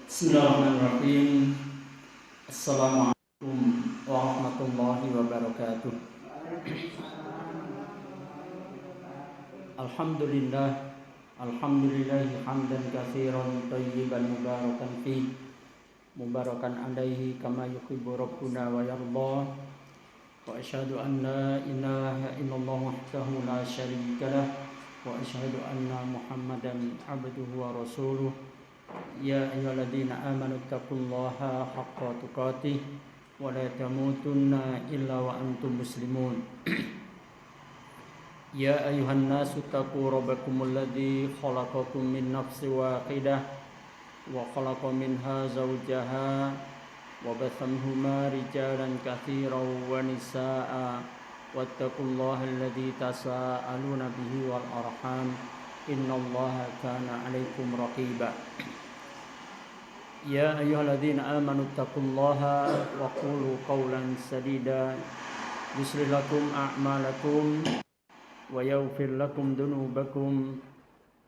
Bismillahirrahmanirrahim. Assalamualaikum warahmatullahi wabarakatuh. Alhamdulillah, alhamdulillahi hamdan katsiran thayyiban mubarakan fi mubarakan alaihi kama yuhibbu rabbuna wa yarda. Wa asyhadu an la ilaha illallah wahdahu la syarika lah wa asyhadu anna Muhammadan abduhu wa rasuluh. Ya ayyuhalladzina amanu taqullaha haqqa tuqatih wa la tamutunna illa wa antum muslimun. Ya ayyuhan nasu taqu rabbakumul ladzi khalaqakum min nafsin wahidah wa khalaqa minha zawjaha wa batha minhuma rijalan katsiran wa nisaa'a wattaqullaha alladzi tasaaluna bihi wal arham innallaha kana 'alaikum raqiba. Ya ayyuhalladzina amanu taqullaha wa qulu qawlan sadida yuslih lakum a'malakum wa yaghfir lakum dhunubakum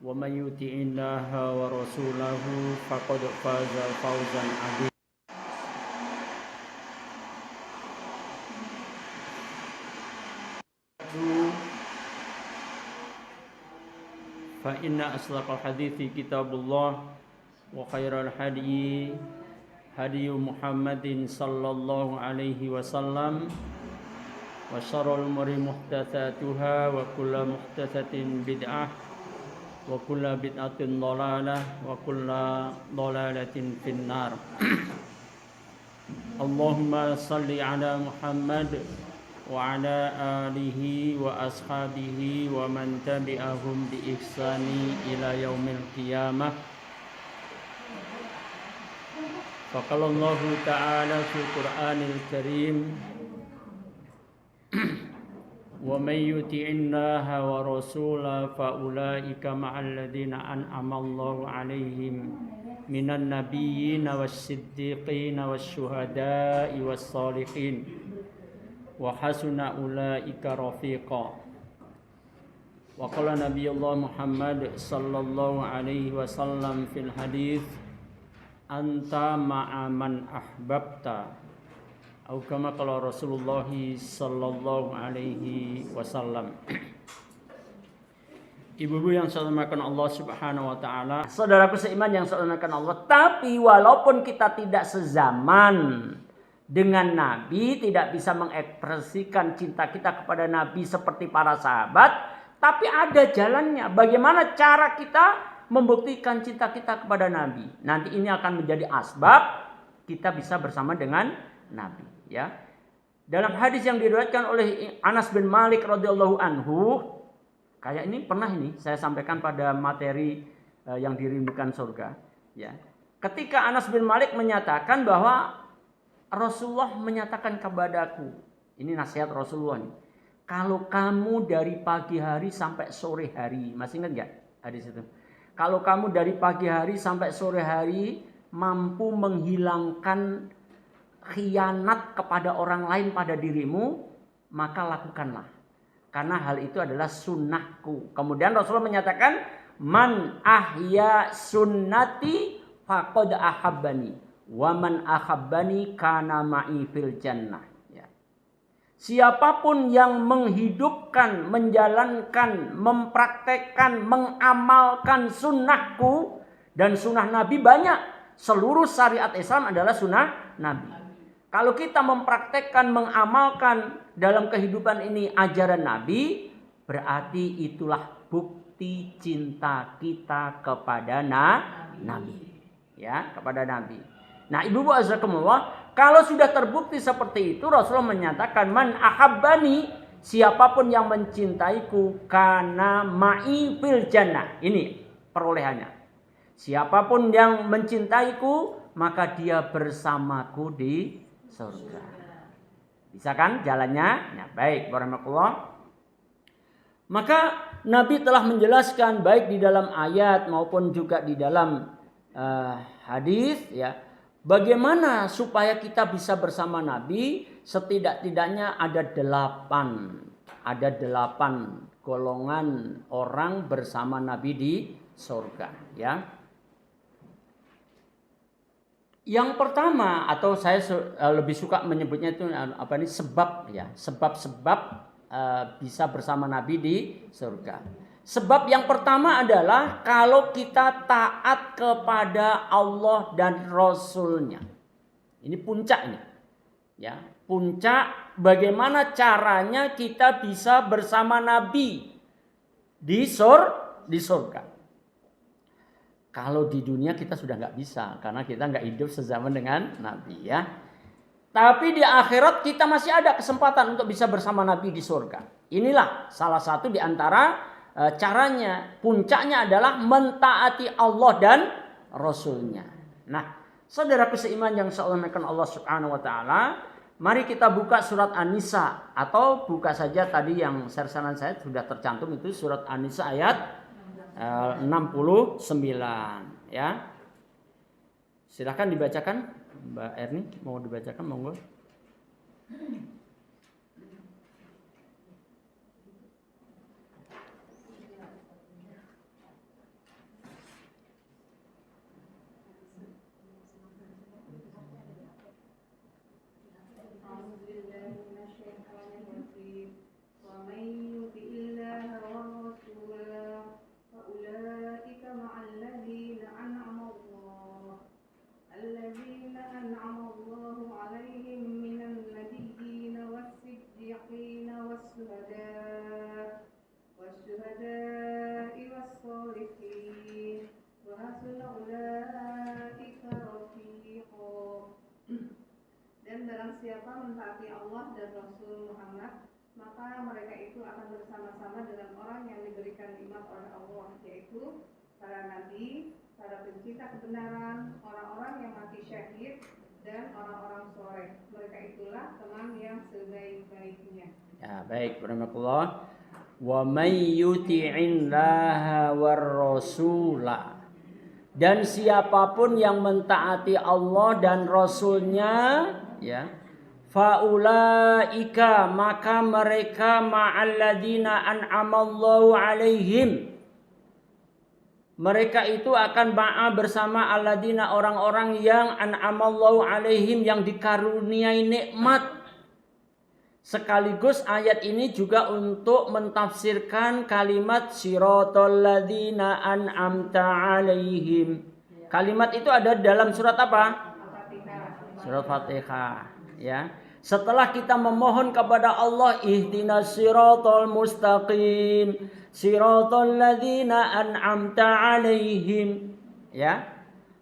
wa may yuti'illaha wa rasulahu faqad faza fawzan 'azima. Fa inna asdaqal hadithi kitabullah wa khairal hadi Muhammadin sallallahu alaihi wasallam wa syarrul umuri muhdatsatuha wa kullu muhdatsatin bid'ah wa kullu bid'atin dhalalah wa kullu dhalalatin finnar. Allahumma salli ala Muhammad wa ala alihi wa ashabihi wa man tabi'ahum bi ihsani ila yaumil qiyamah. Faqala Allah ta'ala fil Qur'anil Karim wa may yuti'innaha wa rasulahu fa ulaika ma'al ladzina an'ama Allahu 'alaihim minan nabiyyin was-siddiqin wasyuhada'i was-shalihin wa hasuna ulaika rafiqa. Wa qala nabiyullah Muhammad sallallahu alaihi wasallam fil hadits anta ma'aman ahbabta atau kama qala Rasulullah sallallahu alaihi wasallam. Ibu-ibu yang saya hormatkan Allah Subhanahu wa taala, saudaraku seiman yang saya hormatkan Allah, tapi walaupun kita tidak sezaman dengan Nabi, tidak bisa mengekspresikan cinta kita kepada Nabi seperti para sahabat, tapi ada jalannya. Bagaimana cara kita membuktikan cinta kita kepada Nabi? Nanti ini akan menjadi asbab kita bisa bersama dengan Nabi, ya. Dalam hadis yang diriwayatkan oleh Anas bin Malik radhiyallahu anhu, kayak ini pernah saya sampaikan pada materi yang dirindukan surga, ya. Ketika Anas bin Malik menyatakan bahwa Rasulullah menyatakan kepadaku, ini nasihat Rasulullah nih, kalau kamu dari pagi hari sampai sore hari, masih ingat gak hadis itu? Kalau kamu dari pagi hari sampai sore hari mampu menghilangkan khianat kepada orang lain pada dirimu, maka lakukanlah. Karena hal itu adalah sunnahku. Kemudian Rasulullah menyatakan, man ahya sunnati faqad ahabbani, wa man ahabbani kana ma'i fil jannah. Siapapun yang menghidupkan, menjalankan, mempraktekkan, mengamalkan sunnahku, dan sunnah Nabi banyak. Seluruh syariat Islam adalah sunnah Nabi. Kalau kita mempraktekkan, mengamalkan dalam kehidupan ini ajaran Nabi, berarti itulah bukti cinta kita kepada Nabi. Ya, kepada Nabi. Nah, ibu-ibu azakumullah, kalau sudah terbukti seperti itu, Rasulullah menyatakan, man ahabbani, siapapun yang mencintaiku, kana ma'i fil jannah. Ini perolehannya. Siapapun yang mencintaiku, maka dia bersamaku di surga. Bisa kan jalannya? Ya, baik, warahmatullah. Maka Nabi telah menjelaskan baik di dalam ayat maupun juga di dalam hadis, ya. Bagaimana supaya kita bisa bersama Nabi? Setidak-tidaknya ada 8 golongan orang bersama Nabi di surga, ya. Yang pertama, atau saya lebih suka menyebutnya itu apa nih, sebab ya, sebab-sebab bisa bersama Nabi di surga. Sebab yang pertama adalah kalau kita taat kepada Allah dan Rasul-Nya. Ini puncak ini. Ya, puncak bagaimana caranya kita bisa bersama Nabi di surga. Kalau di dunia kita sudah nggak bisa karena kita nggak hidup sezaman dengan Nabi ya. Tapi di akhirat kita masih ada kesempatan untuk bisa bersama Nabi di surga. Inilah salah satu di antara caranya. Puncaknya adalah mentaati Allah dan Rasul-Nya. Nah, saudaraku seiman yang saya muliakan Allah Subhanahu wa taala, mari kita buka surat An-Nisa atau buka saja tadi yang sersanan saya sudah tercantum itu surat An-Nisa ayat 69 ya. Silakan dibacakan Mbak Erni, mau dibacakan monggo. Dan barang siapa mentaati Allah dan Rasul Muhammad, maka mereka itu akan bersama-sama dengan orang yang diberikan nikmat oleh Allah, yaitu para nabi, para pencinta kebenaran, orang-orang yang mati syahid, dan orang-orang soleh. Mereka itulah teman yang sebaik-baiknya. Ya, baik, warahmatullah. Wa may yuti'illaha war rasula. Dan siapapun yang mentaati Allah dan Rasul-Nya, ya, faulaika, maka mereka ma'alladina an'amallahu alaihim. Mereka itu akan ma'a bersama alladina, orang-orang yang an'amallahu alaihim, yang dikaruniai nikmat. Sekaligus ayat ini juga untuk mentafsirkan kalimat siratal ladzina an'amta alaihim. Kalimat itu ada dalam surat apa? Surat Fatihah, ya. Setelah kita memohon kepada Allah, ihdinas siratal mustaqim, siratal ladzina an'amta alaihim, ya.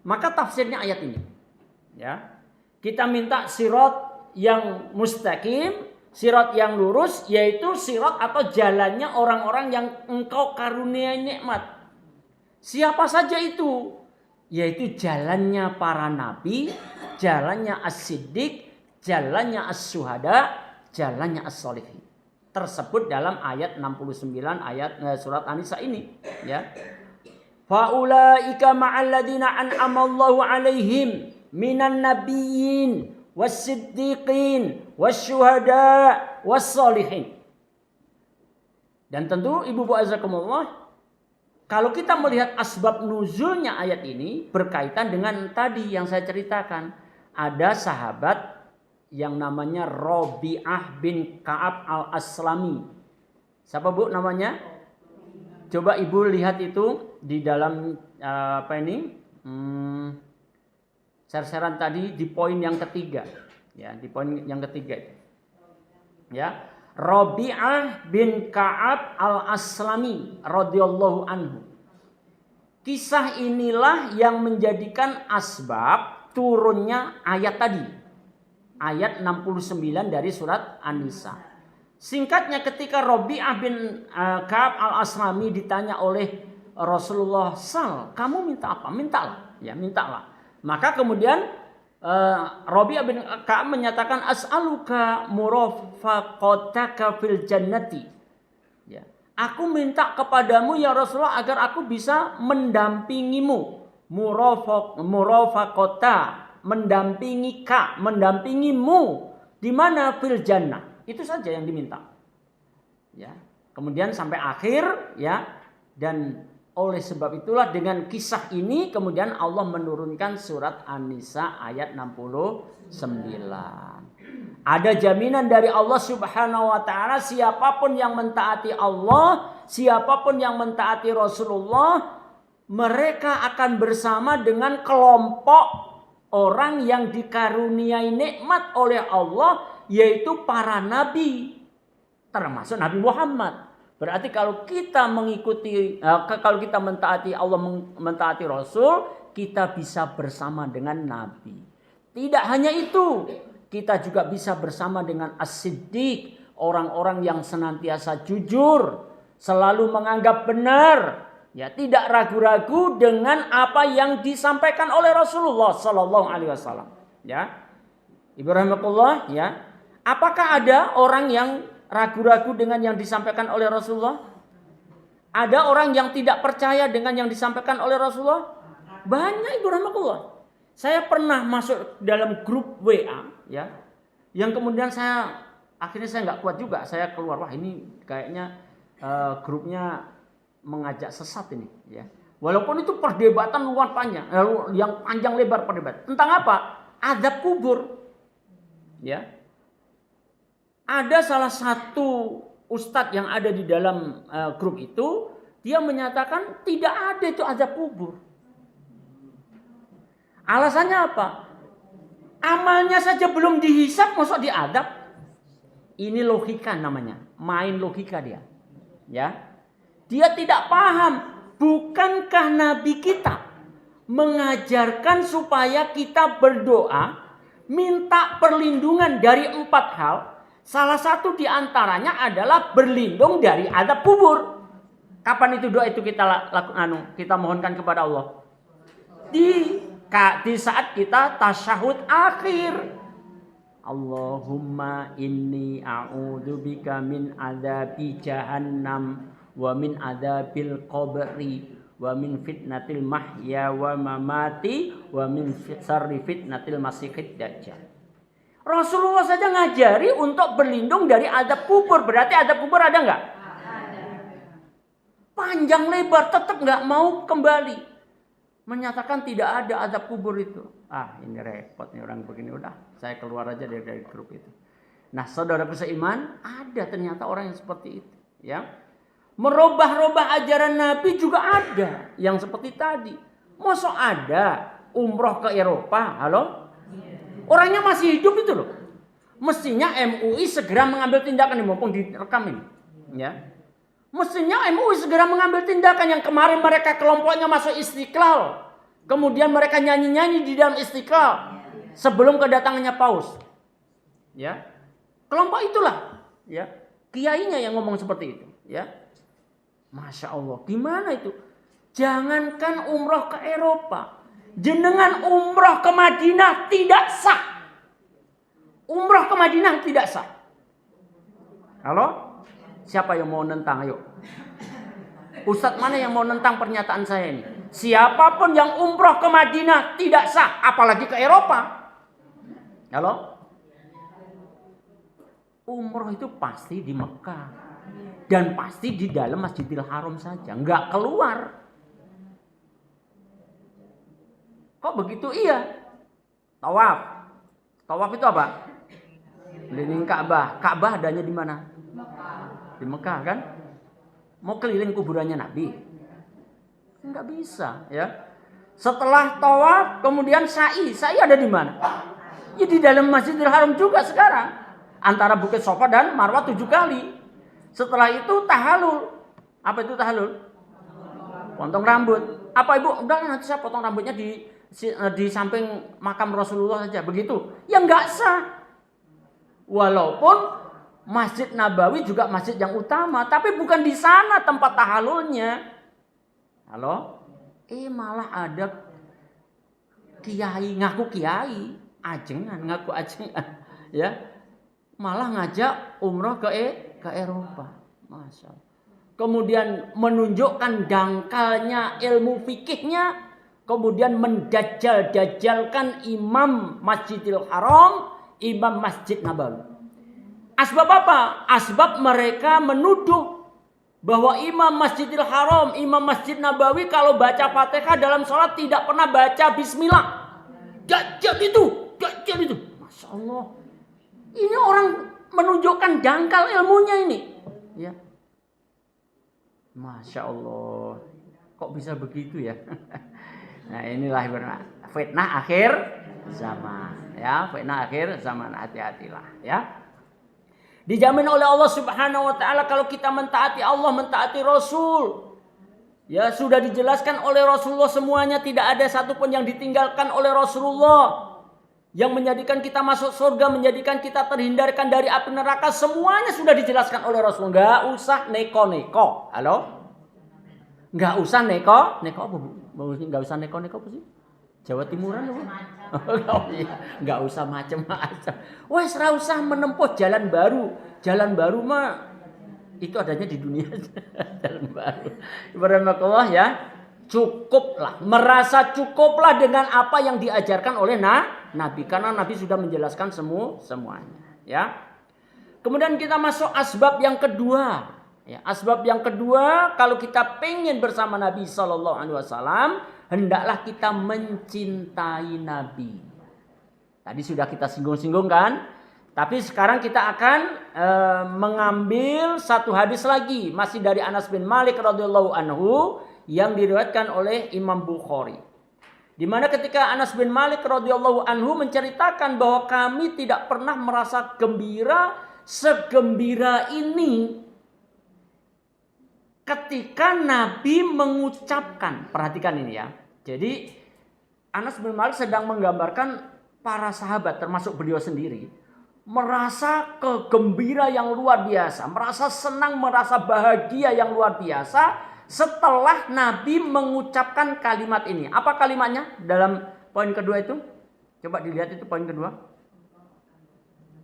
Maka tafsirnya ayat ini, ya. Kita minta sirat yang mustaqim, sirat yang lurus, yaitu sirat atau jalannya orang-orang yang engkau karuniai nikmat. Siapa saja itu? Yaitu jalannya para nabi, jalannya as-siddiq, jalannya as-syuhada, jalannya as-solihin. Tersebut dalam ayat 69 ayat surat An-Nisa ini, ya. Faulaika ma'alladina an'amallahu alaihim minan nabiyyin was-siddiqin wasyuhada was-solihin. Dan tentu ibu-ibu azakumullah, kalau kita melihat asbab nuzulnya ayat ini berkaitan dengan tadi yang saya ceritakan. Ada sahabat yang namanya Rabi'ah bin Ka'ab al-Aslami. Siapa Bu namanya? Coba ibu lihat itu di dalam apa ini? Serseran tadi di poin yang ketiga, ya, di poin yang ketiga, ya, Rabi'ah bin Ka'ab al-Aslami radhiyallahu anhu. Kisah inilah yang menjadikan asbab turunnya ayat tadi, ayat 69 dari surat An-Nisa. Singkatnya, ketika Rabi'ah bin Ka'ab al-Aslami ditanya oleh Rasulullah, "Sal, kamu minta apa?" "Mintalah." Ya, mintalah. Maka kemudian Rabi'ah bin Ka'ab menyatakan, "As'aluka murafaqataka fil jannati." Ya, aku minta kepadamu ya Rasulullah agar aku bisa mendampingimu. Murafaqata, mendampingi ka, mendampingimu di mana? Fil jannah. Itu saja yang diminta. Ya. Kemudian sampai akhir, ya, dan Oleh sebab itulah dengan kisah ini kemudian Allah menurunkan surat An-Nisa ayat 69. Ada jaminan dari Allah Subhanahu wa taala, siapapun yang mentaati Allah, siapapun yang mentaati Rasulullah, mereka akan bersama dengan kelompok orang yang dikaruniai nikmat oleh Allah, yaitu para nabi, termasuk Nabi Muhammad. Berarti kalau kita mengikuti, kalau kita mentaati Allah, mentaati Rasul, kita bisa bersama dengan Nabi. Tidak hanya itu, kita juga bisa bersama dengan As-Siddiq, orang-orang yang senantiasa jujur, selalu menganggap benar, ya, tidak ragu-ragu dengan apa yang disampaikan oleh Rasulullah Sallallahu Alaihi Wasallam. Ya, Ibu rahmatullah, ya, apakah ada orang yang ragu-ragu dengan yang disampaikan oleh Rasulullah? Ada orang yang tidak percaya dengan yang disampaikan oleh Rasulullah? Banyak, Ibu rahmatullah. Saya pernah masuk dalam grup WA, ya, yang kemudian akhirnya saya nggak kuat juga, saya keluar. Wah, ini kayaknya grupnya mengajak sesat ini, ya. Walaupun itu perdebatan luar panjang, yang panjang lebar perdebatan tentang apa? Azab kubur, ya. Ada salah satu ustadz yang ada di dalam grup itu, dia menyatakan tidak ada itu azab kubur. Alasannya apa? Amalnya saja belum dihisab, masuk diadab. Ini logika namanya, main logika dia. Ya, dia tidak paham. Bukankah Nabi kita mengajarkan supaya kita berdoa, minta perlindungan dari 4 hal? Salah satu di antaranya adalah berlindung dari azab kubur. Kapan itu doa itu kita kita mohonkan kepada Allah? Di saat kita tasyahud akhir. Allahumma inni a'udzubika min adzabi jahannam wa min adzabil qabri wa min fitnatil mahya wa mamati wa min syarri fitnatil masiihid dajjal. Rasulullah saja ngajari untuk berlindung dari azab kubur. Berarti azab kubur ada nggak? Ada. Panjang lebar tetap nggak mau kembali. Menyatakan tidak ada azab kubur itu. Ah, ini repot nih orang begini. Udah, saya keluar aja dari grup itu. Nah, saudaraku seiman, ada ternyata orang yang seperti itu. Ya, merubah-rubah ajaran Nabi juga ada. Yang seperti tadi. Masa ada umroh ke Eropa? Halo? Orangnya masih hidup itu loh. Mestinya MUI segera mengambil tindakan ini, mumpung direkam ini. Ya. Mestinya MUI segera mengambil tindakan. Yang kemarin mereka kelompoknya masuk Istiqlal. Kemudian mereka nyanyi-nyanyi di dalam Istiqlal sebelum kedatangannya Paus. Ya. Kelompok itulah, ya. Kiainya yang ngomong seperti itu, ya. Masya Allah, gimana itu? Jangankan umroh ke Eropa, jenengan umroh ke Madinah tidak sah. Umroh ke Madinah tidak sah. Halo? Siapa yang mau nentang? Ayo. Ustadz mana yang mau nentang pernyataan saya ini? Siapapun yang umroh ke Madinah tidak sah, apalagi ke Eropa. Halo? Umroh itu pasti di Mekah. Dan pasti di dalam Masjidil Haram saja, nggak keluar. Kok begitu? Iya. Tawaf. Tawaf itu apa? Keliling Ka'bah. Ka'bah adanya di mana? Di Mekah kan? Mau keliling kuburannya Nabi? Enggak bisa, ya. Setelah tawaf, kemudian sa'i. Sa'i ada di mana? Ya di dalam Masjidil Haram juga sekarang. Antara Bukit Sofa dan Marwah 7 kali. Setelah itu tahalul. Apa itu tahalul? Potong rambut. Apa ibu? Udah nanti saya potong rambutnya di samping makam Rasulullah saja. Begitu. Ya enggak sah. Walaupun Masjid Nabawi juga masjid yang utama, tapi bukan di sana tempat tahalulnya. Halo? Malah ada kiai ngaku kiai, ajengan ngaku ajengan, ya. Malah ngajak umroh ke Eropa. Masya Allah. Kemudian menunjukkan dangkalnya ilmu fikihnya, kemudian mendajjal-dajjalkan imam Masjidil Haram, imam Masjid Nabawi. Asbab apa? Asbab mereka menuduh bahwa imam Masjidil Haram, imam Masjid Nabawi kalau baca Fatihah dalam sholat tidak pernah baca bismillah. Dajjal itu. Masya Allah. Ini orang menunjukkan dangkal ilmunya ini. Ya. Masya Allah. Kok bisa begitu ya? Nah inilah fitnah akhir zaman. Ya, fitnah akhir zaman, hati-hatilah. Ya. Dijamin oleh Allah Subhanahu wa taala kalau kita mentaati Allah, mentaati Rasul. Ya, sudah dijelaskan oleh Rasulullah semuanya, tidak ada satupun yang ditinggalkan oleh Rasulullah. Yang menjadikan kita masuk surga, menjadikan kita terhindarkan dari api neraka, semuanya sudah dijelaskan oleh Rasul. Enggak usah neko-neko. Halo? Enggak usah neko apa Bu? Enggak usah neko-neko apa sih? Jawa Timuran apa? Oh, iya. Enggak usah macam-macam. Wes ora usah menempuh jalan baru. Jalan baru mah itu adanya di dunia. Jalan baru. Subhanallah ya. Cukuplah, merasa cukuplah dengan apa yang diajarkan oleh Nabi, karena Nabi sudah menjelaskan semuanya, ya. Kemudian kita masuk asbab yang kedua. Ya, asbab yang kedua, kalau kita pengen bersama Nabi Sallallahu Alaihi Wasallam, hendaklah kita mencintai Nabi. Tadi sudah kita singgung-singgung kan? Tapi sekarang kita akan mengambil satu hadis lagi, masih dari Anas bin Malik radhiyallahu anhu yang diriwayatkan oleh Imam Bukhari. Di mana ketika Anas bin Malik radhiyallahu anhu menceritakan bahwa kami tidak pernah merasa gembira segembira ini ketika Nabi mengucapkan, perhatikan ini ya. Jadi Anas bin Malik sedang menggambarkan para sahabat termasuk beliau sendiri merasa kegembira yang luar biasa, merasa senang, merasa bahagia yang luar biasa setelah Nabi mengucapkan kalimat ini. Apa kalimatnya dalam poin kedua itu? Coba dilihat itu poin kedua.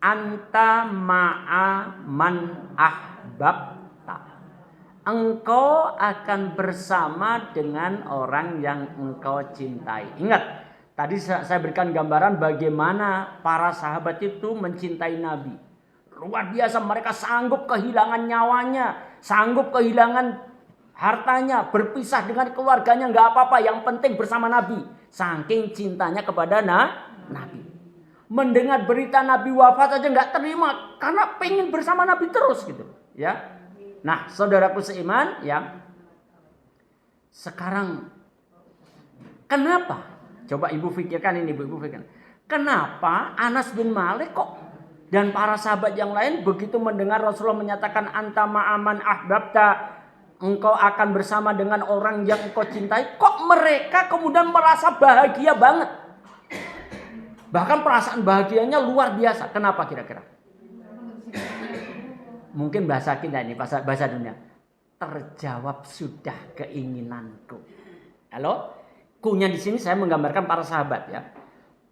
Anta ma'a man ahbab. Engkau akan bersama dengan orang yang engkau cintai. Ingat, tadi saya berikan gambaran bagaimana para sahabat itu mencintai Nabi. Luar biasa, mereka sanggup kehilangan nyawanya, sanggup kehilangan hartanya, berpisah dengan keluarganya, nggak apa-apa. Yang penting bersama Nabi. Saking cintanya kepada Nabi. Mendengar berita Nabi wafat aja nggak terima, karena pengen bersama Nabi terus gitu, ya. Nah, saudaraku seiman, ya. Sekarang kenapa? Coba ibu pikirkan ini, ibu pikirkan. Kenapa Anas bin Malik kok dan para sahabat yang lain begitu mendengar Rasulullah menyatakan anta ma'aman ahbabta, engkau akan bersama dengan orang yang engkau cintai, kok mereka kemudian merasa bahagia banget? Bahkan perasaan bahagianya luar biasa. Kenapa kira-kira? Mungkin bahasa kita ini, bahasa dunia. Terjawab sudah keinginanku. Halo? Kunya di sini saya menggambarkan para sahabat ya.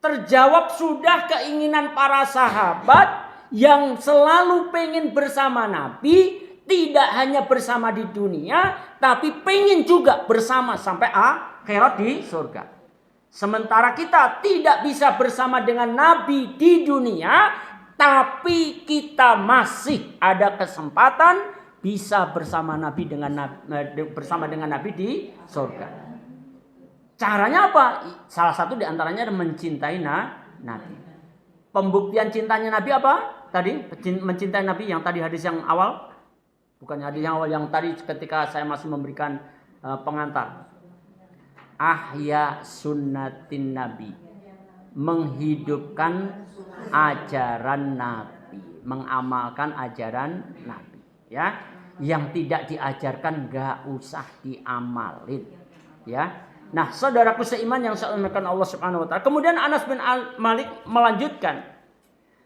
Terjawab sudah keinginan para sahabat yang selalu pengen bersama Nabi, tidak hanya bersama di dunia, tapi pengen juga bersama sampai akhirat di surga. Sementara kita tidak bisa bersama dengan Nabi di dunia, tapi kita masih ada kesempatan bisa bersama Nabi bersama dengan Nabi di surga. Caranya apa? Salah satu diantaranya adalah mencintai Nabi. Pembuktian cintanya Nabi apa? Tadi mencintai Nabi yang tadi hadis yang awal, bukannya hadis yang awal yang tadi ketika saya masih memberikan pengantar. Ahya sunnatin Nabi, menghidupkan ajaran Nabi, mengamalkan ajaran Nabi, ya. Yang tidak diajarkan gak usah diamalin, ya. Nah, saudaraku seiman yang saya hormatkan Allah Subhanahu wa taala. Kemudian Anas bin Malik melanjutkan,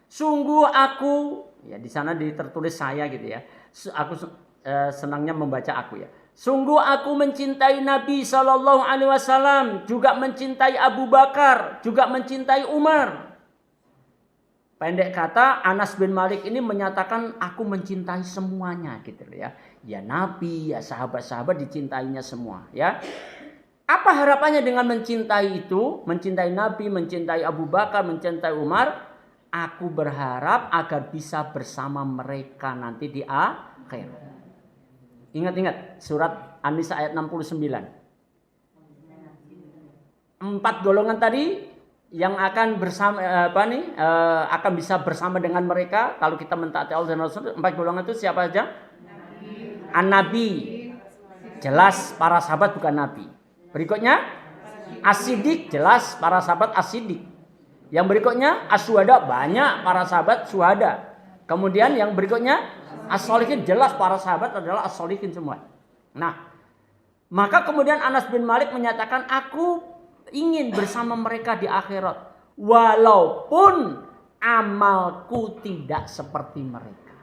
sungguh aku, ya di sana tertulis saya gitu ya. Aku senangnya membaca aku ya. Sungguh aku mencintai Nabi Sallallahu Alaihi Wasallam, juga mencintai Abu Bakar, juga mencintai Umar. Pendek kata, Anas bin Malik ini menyatakan aku mencintai semuanya gitu ya. Ya Nabi, ya sahabat-sahabat dicintainya semua ya. Apa harapannya dengan mencintai itu? Mencintai Nabi, mencintai Abu Bakar, mencintai Umar. Aku berharap agar bisa bersama mereka nanti di akhirat. Ingat-ingat surat An-Nisa ayat 69. 4 golongan tadi yang akan bersama akan bisa bersama dengan mereka kalau kita mentaati Allah dan Rasul. 4 golongan itu siapa aja? An-Nabi. Jelas para sahabat bukan nabi. Berikutnya As-Siddiq, jelas para sahabat As-Siddiq. Yang berikutnya As-Syuhada, banyak para sahabat syuhada. Kemudian yang berikutnya As-Sholihin, jelas para sahabat adalah As-Sholihin semua. Nah, maka kemudian Anas bin Malik menyatakan, aku ingin bersama mereka di akhirat walaupun amalku tidak seperti mereka.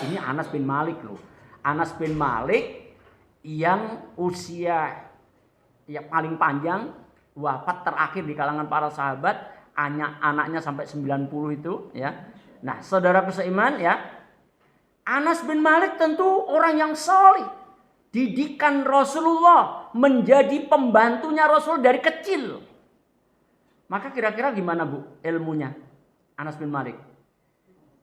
Ini Anas bin Malik loh. Anas bin Malik yang usia yang paling panjang, wafat terakhir di kalangan para sahabat, anaknya sampai 90 itu ya. Nah, saudaraku seiman ya, Anas bin Malik tentu orang yang saleh. Didikan Rasulullah, menjadi pembantunya Rasul dari kecil. Maka kira-kira gimana Bu ilmunya Anas bin Malik?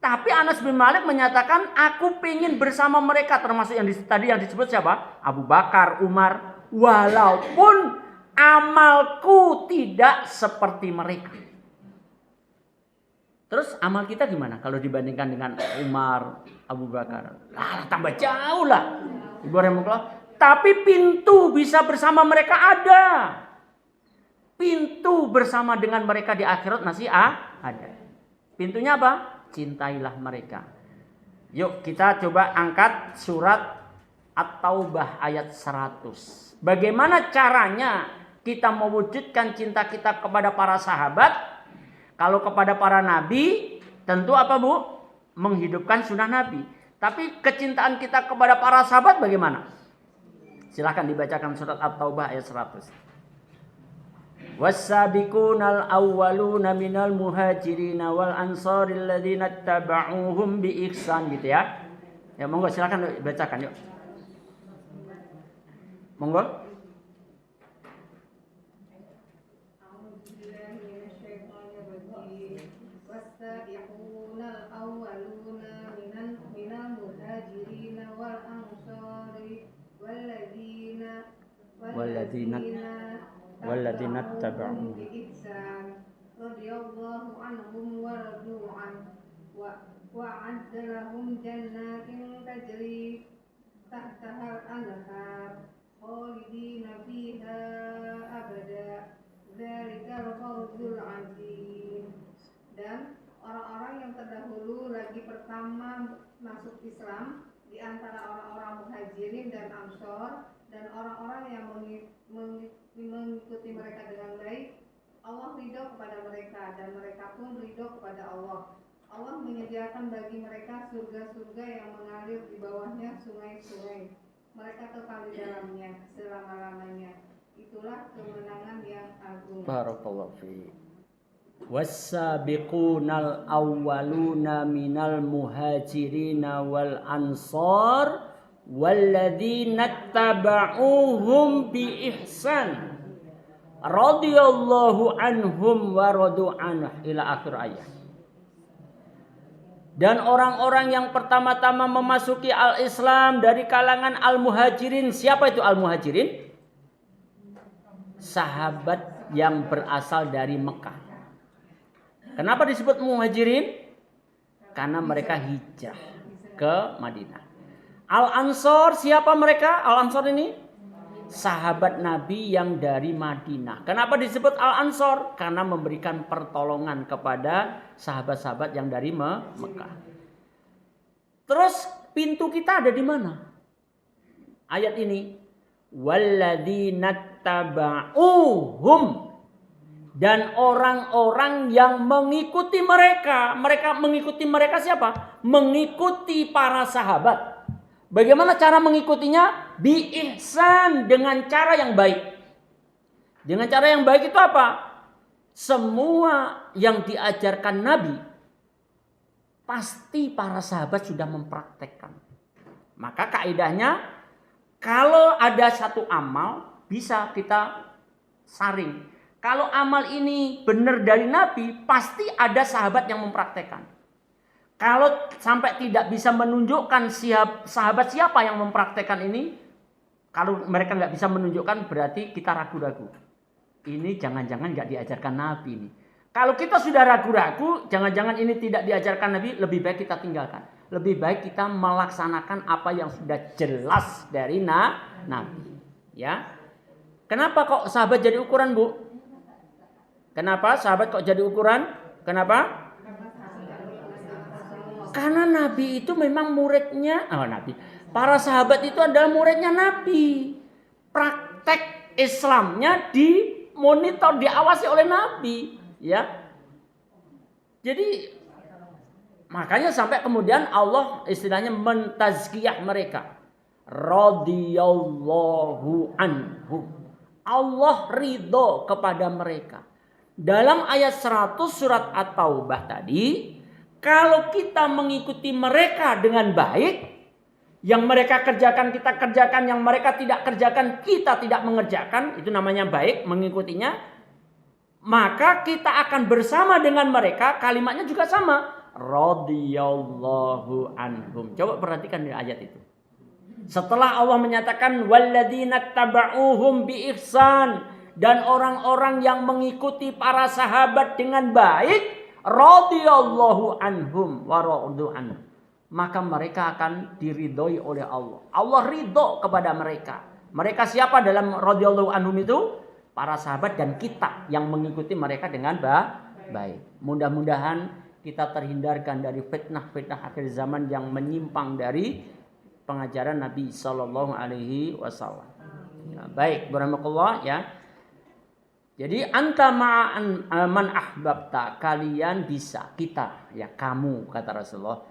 Tapi Anas bin Malik menyatakan, aku pengen bersama mereka, termasuk yang tadi yang disebut siapa? Abu Bakar, Umar, walaupun amalku tidak seperti mereka. Terus amal kita gimana kalau dibandingkan dengan Umar, Abu Bakar? Tambah jauh lah. Ibu rahimahullah. Tapi pintu bisa bersama mereka ada. Pintu bersama dengan mereka di akhirat masih ada. Pintunya apa? Cintailah mereka. Yuk kita coba angkat surat At-Taubah ayat 100. Bagaimana caranya kita mewujudkan cinta kita kepada para sahabat? Kalau kepada para nabi, tentu apa Bu? Menghidupkan sunnah nabi. Tapi kecintaan kita kepada para sahabat bagaimana? Silahkan dibacakan surat At-Taubah ayat 100. Was-sabiqunal awwaluna minal muhajirin wal ansaril ladzina tabauhum bi ihsan, gitu ya. Ya monggo silakan bacakan yuk. Monggo. Was-sabiqunal awwaluna minal muhajirin wal ansari walladzina tabauhum bi ihsan radhiyallahu anhum wa radu an wa a'adda lahum jannatin tajri tahtaha al-anhar khalidina fiha abada dzalikal fawzul azim. Dan orang-orang yang terdahulu lagi pertama masuk Islam di antara orang-orang muhajirin dan ansor dan orang-orang yang mengikuti mereka dengan baik, Allah ridho kepada mereka dan mereka pun ridho kepada Allah. Allah menyediakan bagi mereka surga-surga yang mengalir di bawahnya sungai-sungai. Mereka kekal di dalamnya selama-lamanya. Itulah kemenangan yang agung. Barakallahu fiik. Was-sabiqunal awwaluna minal muhajirin wal ansar walladzina tabauhum bi ihsan radhiyallahu anhum wa radu anhu ila akhir ayat. Dan orang-orang yang pertama-tama memasuki al-Islam dari kalangan al-muhajirin. Siapa itu al-muhajirin? Sahabat yang berasal dari Mekah. Kenapa disebut muhajirin? Karena mereka hijrah ke Madinah. Al-Ansor, siapa mereka? Al-Ansor ini sahabat Nabi yang dari Madinah. Kenapa disebut Al-Ansor? Karena memberikan pertolongan kepada sahabat-sahabat yang dari Mekah. Terus pintu kita ada di mana? Ayat ini, walladzina tabauhum, dan orang-orang yang mengikuti mereka. Mereka mengikuti mereka siapa? Mengikuti para sahabat. Bagaimana cara mengikutinya? Bi ihsan, dengan cara yang baik. Dengan cara yang baik itu apa? Semua yang diajarkan Nabi pasti para sahabat sudah mempraktekkan. Maka kaidahnya, kalau ada satu amal bisa kita saring. Kalau amal ini benar dari Nabi, pasti ada sahabat yang mempraktekkan. Kalau sampai tidak bisa menunjukkan sahabat siapa yang mempraktekkan ini, kalau mereka nggak bisa menunjukkan berarti kita ragu-ragu. Ini jangan-jangan nggak diajarkan Nabi ini. Kalau kita sudah ragu-ragu, jangan-jangan ini tidak diajarkan Nabi, lebih baik kita tinggalkan. Lebih baik kita melaksanakan apa yang sudah jelas dari Nabi. Ya, kenapa kok sahabat jadi ukuran, Bu? Kenapa sahabat kok jadi ukuran? Kenapa? Karena Nabi itu memang muridnya, para sahabat itu adalah muridnya Nabi. Praktek Islamnya dimonitor, diawasi oleh Nabi, ya. Jadi makanya sampai kemudian Allah istilahnya mentazkiyah mereka. Radhiyallahu anhu. Allah ridho kepada mereka. Dalam ayat 100 surat At-Taubah tadi, kalau kita mengikuti mereka dengan baik, yang mereka kerjakan kita kerjakan, yang mereka tidak kerjakan kita tidak mengerjakan, itu namanya baik, mengikutinya, maka kita akan bersama dengan mereka, kalimatnya juga sama, radhiyallahu anhum. Coba perhatikan di ayat itu. Setelah Allah menyatakan walladzina taba'uhum bi ihsan, dan orang-orang yang mengikuti para sahabat dengan baik, radhiyallahu anhum wa radu anhu, maka mereka akan diridhoi oleh Allah. Allah ridho kepada mereka. Mereka siapa dalam radhiyallahu anhum itu? Para sahabat dan kita yang mengikuti mereka dengan baik. Mudah-mudahan kita terhindarkan dari fitnah-fitnah akhir zaman yang menyimpang dari pengajaran Nabi sallallahu alaihi wasallam. Ya, baik, barakallahu ya. Jadi anta ma'an man ahbabta, kalian bisa, kita, ya kamu kata Rasulullah,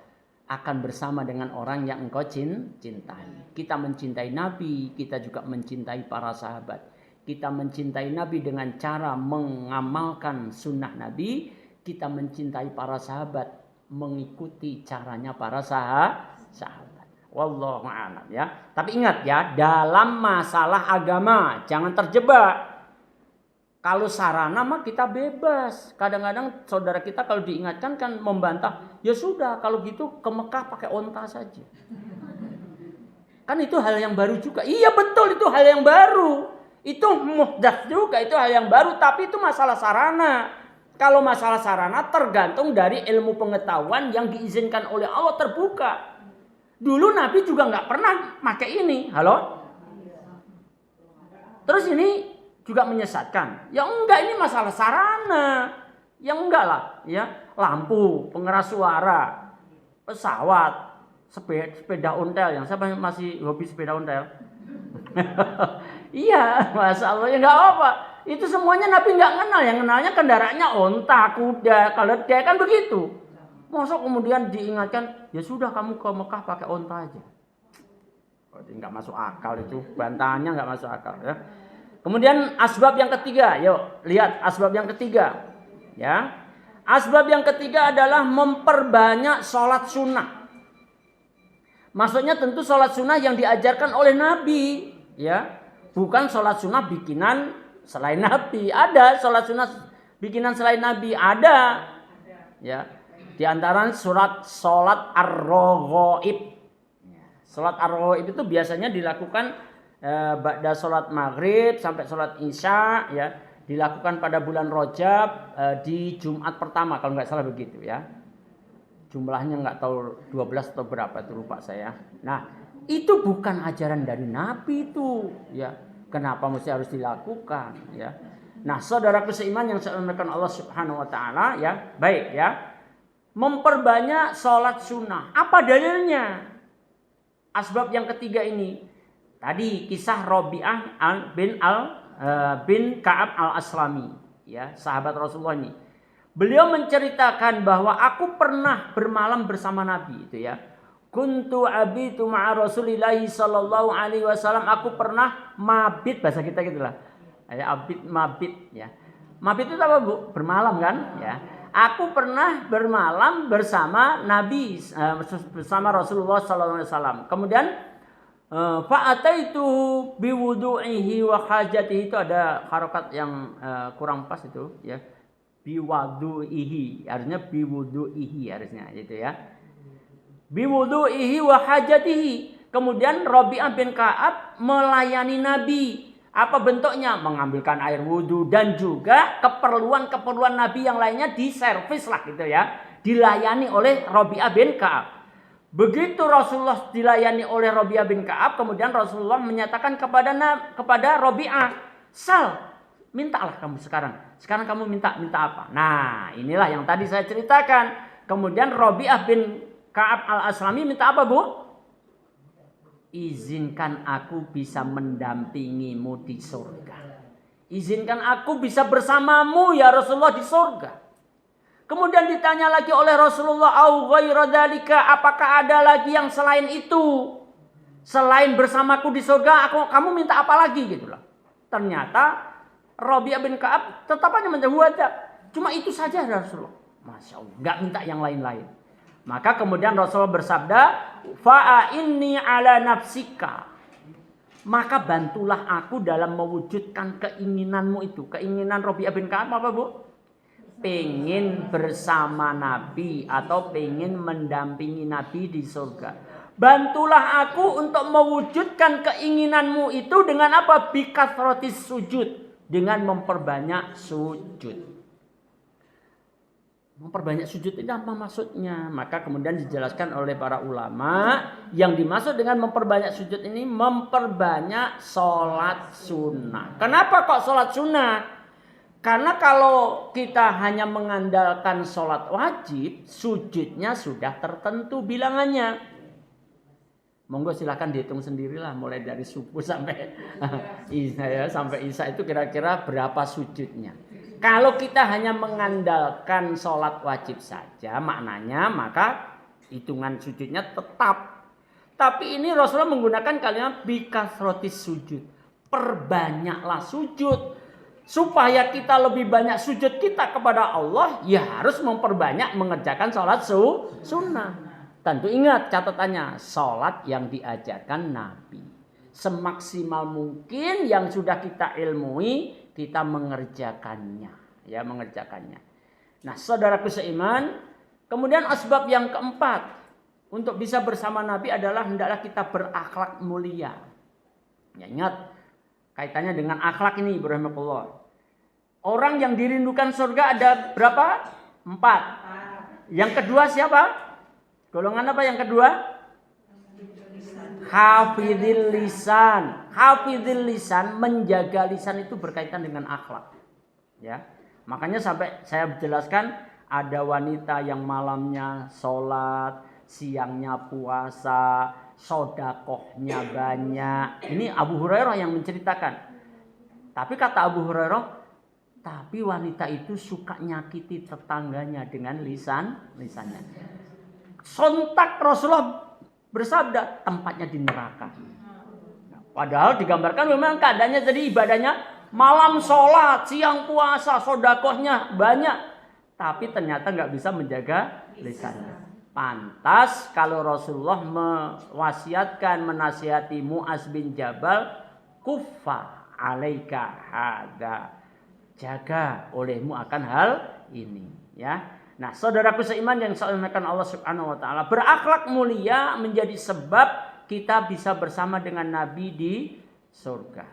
akan bersama dengan orang yang engkau cintai. Kita mencintai Nabi, kita juga mencintai para sahabat. Kita mencintai Nabi dengan cara mengamalkan sunnah Nabi. Kita mencintai para sahabat, mengikuti caranya para sahabat. Wallahu a'lam ya. Tapi ingat ya, dalam masalah agama jangan terjebak. Kalau sarana mah kita bebas. Kadang-kadang saudara kita kalau diingatkan kan membantah. Ya sudah, kalau gitu ke Mekah pakai onta saja. Kan itu hal yang baru juga. Iya betul, itu hal yang baru. Itu muhdats juga, itu hal yang baru. Tapi itu masalah sarana. Kalau masalah sarana tergantung dari ilmu pengetahuan yang diizinkan oleh Allah terbuka. Dulu Nabi juga nggak pernah pakai ini. Halo? Terus ini juga menyesatkan. Ya enggak, ini masalah sarana. Ya enggak lah, ya. Lampu, pengeras suara, pesawat, sepeda ontel. Yang saya masih hobi sepeda ontel. Iya, Masya Allah, ya enggak apa. Itu semuanya Nabi enggak kenal. Yang kenalnya kendaraannya onta, kuda, keledai, kan begitu. Masa kemudian diingatkan, ya sudah kamu ke Mekah pakai onta aja. Enggak masuk akal itu. Bantahannya enggak masuk akal ya. Kemudian asbab yang ketiga, yuk lihat asbab yang ketiga, ya. Asbab yang ketiga adalah memperbanyak sholat sunnah. Maksudnya tentu sholat sunnah yang diajarkan oleh Nabi, ya, bukan sholat sunnah bikinan selain Nabi. Ada sholat sunnah bikinan selain Nabi, ada, ya. Di antara sholat ar-raghaib. Sholat ar-raghaib itu biasanya dilakukan ba'da sholat maghrib sampai sholat isya, ya, dilakukan pada bulan Rajab di Jumat pertama kalau nggak salah begitu ya. Jumlahnya nggak tahu 12 atau berapa itu, lupa saya. Nah itu bukan ajaran dari Nabi itu, ya. Kenapa mesti harus dilakukan, ya? Nah saudaraku seiman yang saya muliakan Allah Subhanahu Wa Taala, ya, baik ya. Memperbanyak sholat sunnah. Apa dalilnya? Asbab yang ketiga ini. Tadi kisah Rabi'ah bin Ka'ab al-Aslami, ya, sahabat Rasulullah ini. Beliau menceritakan bahwa aku pernah bermalam bersama Nabi itu ya. Kuntu abitu ma'a Rasulillahi sallallahu alaihi wasallam. Aku pernah mabit, bahasa kita gitulah. Ya, abid mabit ya. Mabit itu apa, Bu? Bermalam kan, ya. Aku pernah bermalam bersama Nabi, bersama Rasulullah sallallahu alaihi wasallam. Kemudian fa'ataitu biwudu'ihi wa hajatihi, itu ada harokat yang kurang pas itu ya. Biwudu'ihi harusnya biwudu'ihi harusnya gitu ya. biwudu'ihi wa hajatihi. Kemudian Rabi'ah bin Ka'ab melayani Nabi. Apa bentuknya? Mengambilkan air wudhu dan juga keperluan-keperluan Nabi yang lainnya diservis lah gitu ya. Dilayani oleh Rabi'ah bin Ka'ab. Begitu Rasulullah dilayani oleh Rabi'ah bin Ka'ab, kemudian Rasulullah menyatakan kepada Rabi'ah, "Sal, mintalah kamu sekarang. Sekarang kamu minta apa?" Nah, inilah yang tadi saya ceritakan. Kemudian Rabi'ah bin Ka'ab al-Aslami minta apa, Bu? Izinkan aku bisa mendampingimu di surga. Izinkan aku bisa bersamamu ya Rasulullah di surga. Kemudian ditanya lagi oleh Rasulullah, "Au ghairu dzalika, apakah ada lagi yang selain itu? Selain bersamaku di surga, kamu minta apa lagi?" gitu loh. Ternyata Rabi'ah bin Ka'ab tetap aja menjawab, "Cuma itu saja ya Rasulullah." Masya Allah, nggak minta yang lain-lain. Maka kemudian Rasulullah bersabda, "Fa'inni ala nafsika." Maka bantulah aku dalam mewujudkan keinginanmu itu. Keinginan Rabi'ah bin Ka'ab apa, Bu? Pengen bersama Nabi atau pengen mendampingi Nabi di surga. Bantulah aku untuk mewujudkan keinginanmu itu dengan apa? Bikathrotis sujud. Dengan memperbanyak sujud. Memperbanyak sujud ini apa maksudnya? Maka kemudian dijelaskan oleh para ulama, yang dimaksud dengan memperbanyak sujud ini memperbanyak sholat sunnah. Kenapa kok sholat sunnah? Karena kalau kita hanya mengandalkan sholat wajib, sujudnya sudah tertentu bilangannya. Monggo silahkan dihitung sendirilah, mulai dari subuh sampai isya itu kira-kira berapa sujudnya. Kalau kita hanya mengandalkan sholat wajib saja, maknanya maka hitungan sujudnya tetap. Tapi ini Rasulullah menggunakan kalimat bikasrotis sujud. Perbanyaklah sujud. Supaya kita lebih banyak sujud kita kepada Allah, ya harus memperbanyak mengerjakan sholat sunnah. Tentu ingat catatannya, sholat yang diajarkan Nabi. Semaksimal mungkin yang sudah kita ilmui, kita mengerjakannya, ya mengerjakannya. Nah, saudaraku seiman, kemudian asbab yang keempat untuk bisa bersama Nabi adalah hendaklah kita berakhlak mulia. Ya, ingat kaitannya dengan akhlak ini, berahmatullah. Orang yang dirindukan surga ada berapa? 4. Yang kedua siapa? Golongan apa yang kedua? Hafidhil lisan. Hafidhil lisan, menjaga lisan itu berkaitan dengan akhlak. Ya. Makanya sampai saya jelaskan ada wanita yang malamnya sholat, siangnya puasa, sodakohnya banyak. Ini Abu Hurairah yang menceritakan. Tapi kata Abu Hurairah, tapi wanita itu suka nyakiti tetangganya dengan lisannya. Sontak Rasulullah bersabda, tempatnya di neraka. Padahal digambarkan memang keadaannya jadi ibadahnya malam sholat, siang puasa, sodakohnya banyak. Tapi ternyata nggak bisa menjaga lisannya. Pantas kalau Rasulullah mewasiatkan, menasihati Mu'az bin Jabal, kuffa alaika hadza. Jaga olehmu akan hal ini, ya. Nah, saudaraku seiman yang saya muliakan Allah Subhanahu wa taala, berakhlak mulia menjadi sebab kita bisa bersama dengan Nabi di surga.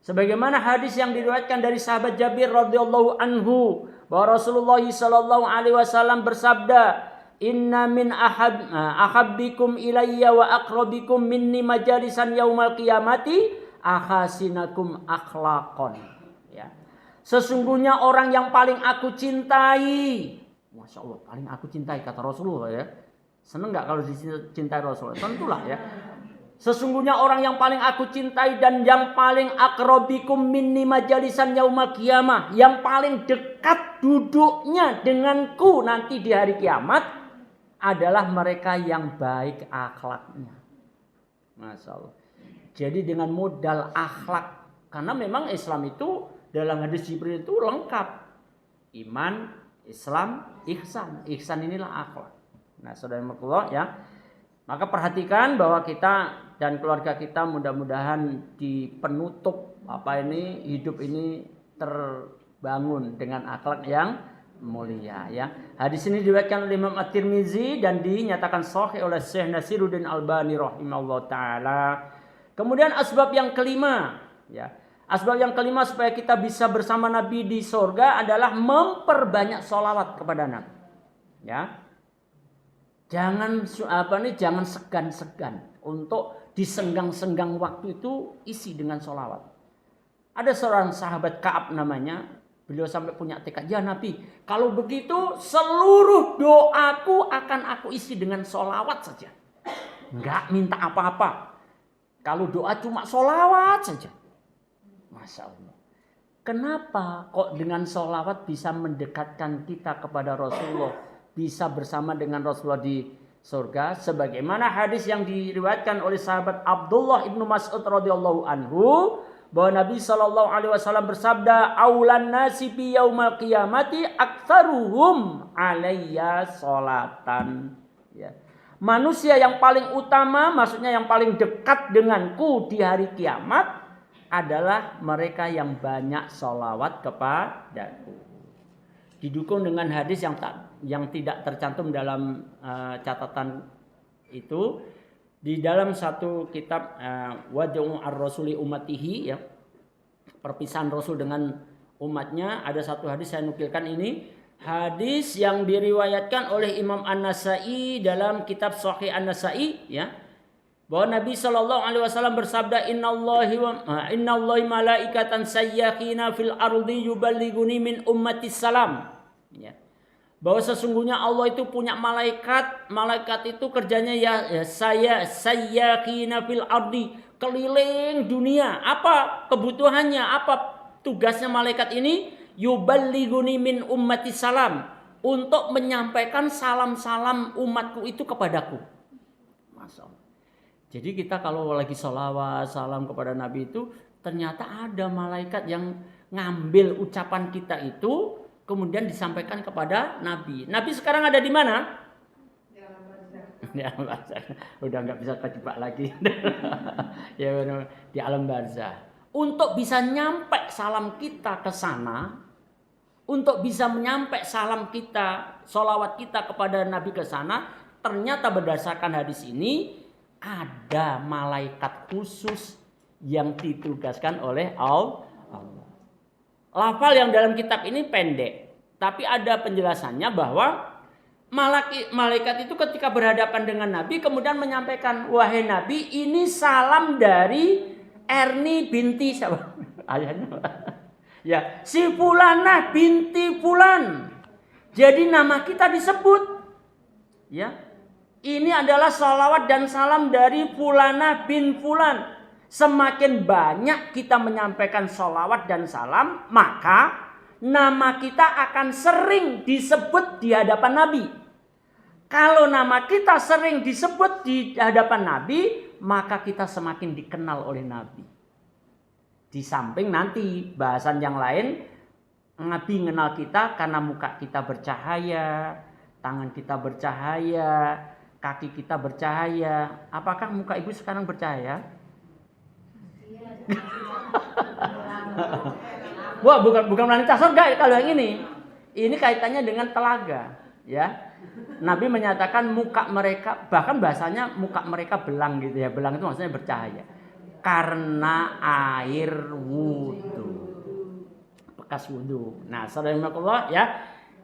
Sebagaimana hadis yang diriwayatkan dari sahabat Jabir radhiyallahu anhu bahwa Rasulullah sallallahu alaihi wasallam bersabda, "Inna min ahabbikum ilayya wa aqrabikum minni majalisan yaumal qiyamati ahasinakum akhlaqan." Ya. Sesungguhnya orang yang paling aku cintai, Masya Allah, paling aku cintai kata Rasulullah ya. Seneng gak kalau dicintai Rasulullah? Tentulah ya. Sesungguhnya orang yang paling aku cintai dan yang paling akrabikum minni majalisan yaumal qiyamah, yang paling dekat duduknya denganku nanti di hari kiamat adalah mereka yang baik akhlaknya. Masya Allah. Jadi dengan modal akhlak, karena memang Islam itu dalam hadis Jibril itu lengkap. Iman, Islam, ihsan. Ihsan inilah akhlak. Nah, saudara-saudara ya. Maka perhatikan bahwa kita dan keluarga kita mudah-mudahan di penutup hidup ini terbangun dengan akhlak yang mulia ya. Hadis ini diriwayatkan oleh Imam At-Tirmizi dan dinyatakan sahih oleh Syekh Nasiruddin Albani rahimahullah taala. Kemudian asbab yang kelima ya. Asbab yang kelima supaya kita bisa bersama Nabi di surga adalah memperbanyak sholawat kepada Nabi. Ya. Jangan segan-segan untuk disenggang-senggang waktu itu isi dengan sholawat. Ada seorang sahabat Ka'ab namanya, beliau sampai punya tekad, ya Nabi, kalau begitu seluruh doaku akan aku isi dengan sholawat saja. Enggak minta apa-apa. Kalau doa cuma sholawat saja. Masya Allah. Kenapa kok dengan sholawat bisa mendekatkan kita kepada Rasulullah? Bisa bersama dengan Rasulullah di surga. Sebagaimana hadis yang diriwayatkan oleh sahabat Abdullah ibnu Mas'ud radhiyallahu anhu. Bahwa Nabi SAW bersabda, Aulan nasi bi yaumal qiyamati aktsaruhum alayya sholatan. Ya. Manusia yang paling utama, maksudnya yang paling dekat denganku di hari kiamat adalah mereka yang banyak sholawat kepadaku. Didukung dengan hadis yang tidak tercantum dalam catatan itu. Di dalam satu kitab Wad'u ar-Rasuli ummatihi ya, perpisahan Rasul dengan umatnya, ada satu hadis saya nukilkan ini. Hadis yang diriwayatkan oleh Imam An-Nasa'i dalam kitab Sahih An-Nasa'i ya. Bahwa Nabi SAW bersabda, Innallahi malaikatan sayyakhina fil ardi yuballighuni min ummati salam. Ya. Bahwa sesungguhnya Allah itu punya malaikat. Malaikat itu kerjanya ya sayyakhina fil ardi, keliling dunia. Apa kebutuhannya? Apa tugasnya malaikat ini? Yuballighuni min ummati salam, untuk menyampaikan salam-salam umatku itu kepadaku. Masya Allah. Jadi kita kalau lagi sholawat, salam kepada Nabi itu, ternyata ada malaikat yang ngambil ucapan kita itu, kemudian disampaikan kepada Nabi. Nabi sekarang ada di mana? Di alam barzah. Udah nggak bisa terjebak lagi. Ya, di alam barzah. Untuk bisa nyampe salam kita ke sana, untuk bisa menyampe salam kita, sholawat kita kepada Nabi ke sana, ternyata berdasarkan hadis ini, ada malaikat khusus yang ditugaskan oleh Allah. Lafal yang dalam kitab ini pendek, tapi ada penjelasannya bahwa malaikat itu ketika berhadapan dengan Nabi kemudian menyampaikan, wahai Nabi, ini salam dari Erni binti siapa? Ayahnya. Ya, si Fulanah binti Fulan. Jadi nama kita disebut. Ya. Ini adalah salawat dan salam dari Fulanah bin Fulan. Semakin banyak kita menyampaikan salawat dan salam, maka nama kita akan sering disebut di hadapan Nabi. Kalau nama kita sering disebut di hadapan Nabi, maka kita semakin dikenal oleh Nabi. Di samping nanti bahasan yang lain, Nabi mengenal kita karena muka kita bercahaya, tangan kita bercahaya, kaki kita bercahaya. Apakah muka ibu sekarang bercahaya? Wah, bukan wanita surga kalau yang ini. Ini kaitannya dengan telaga, ya. Nabi menyatakan muka mereka, bahkan bahasanya muka mereka belang gitu ya. Belang itu maksudnya bercahaya. Karena air wudu. Bekas wudu. Nah, saudara ya.